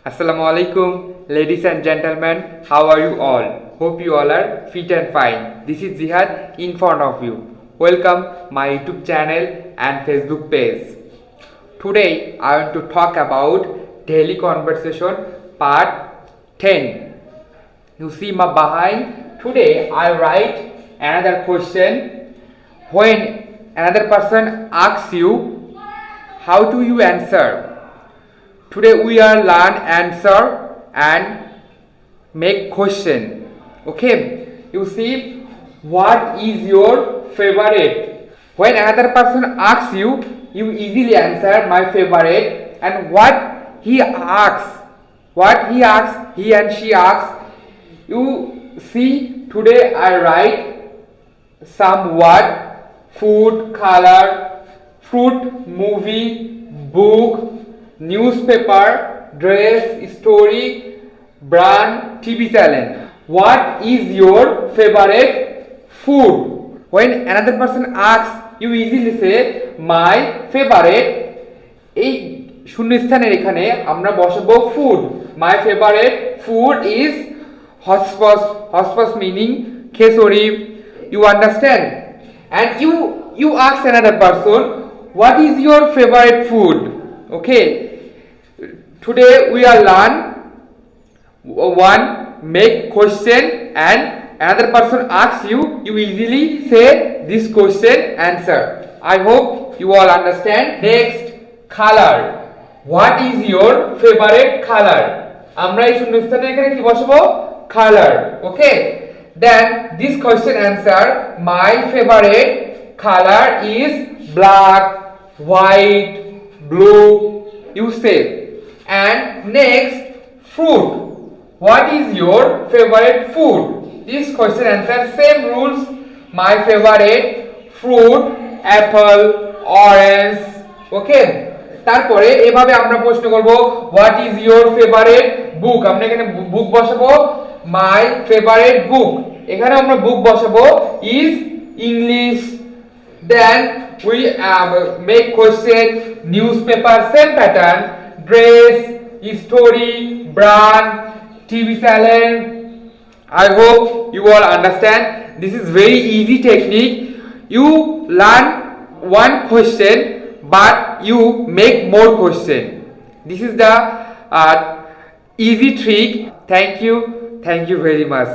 Assalamu alaikum, ladies and gentlemen. How are you all? Hope you all are fit and fine. This is Jihad in front of you. Welcome my YouTube channel and Facebook page. Today I want to talk about daily conversation part 10. You see my behind. Today I write another question. When another person asks you, how do you answer? Today we are learn answer and make question. Okay, you see, what is your favorite? When another person asks you, you easily answer my favorite. And what he asks, he and she asks, you see, today I write some word: food, color, fruit, movie, book, newspaper, dress, story, brand, TV channel. What is your favorite food? When another person asks, you easily say my favorite. এই শূন্যস্থানের এখানে আমরা বসাবো food. My favorite food is hospas meaning khesori. You understand? And you ask another person, what is your favorite food? Okay. Today we are learn one make question and another person asks you, you easily say this question answer. I hope you all understand. Next, color. What is your favorite color? আমরা এই শূন্যস্থানে এখানে কি বসাবো? Color. Okay. Then this question answer, my favorite color is black, white, blue. You say. And next, fruit. What is your favorite food? This question answer same rules. My favorite fruit, apple, orange. Okay. তারপরে এভাবে আমরা প্রশ্ন করব, what is your favorite book? আমরা এখানে book বসাবো, my favorite book. এখানে আমরা book বসাবো is English. Then we make question, newspaper, same pattern, dress, story, brand, TV channel. I hope you all understand. This is very easy technique. You learn one question but you make more question. This is the easy trick. Thank you very much.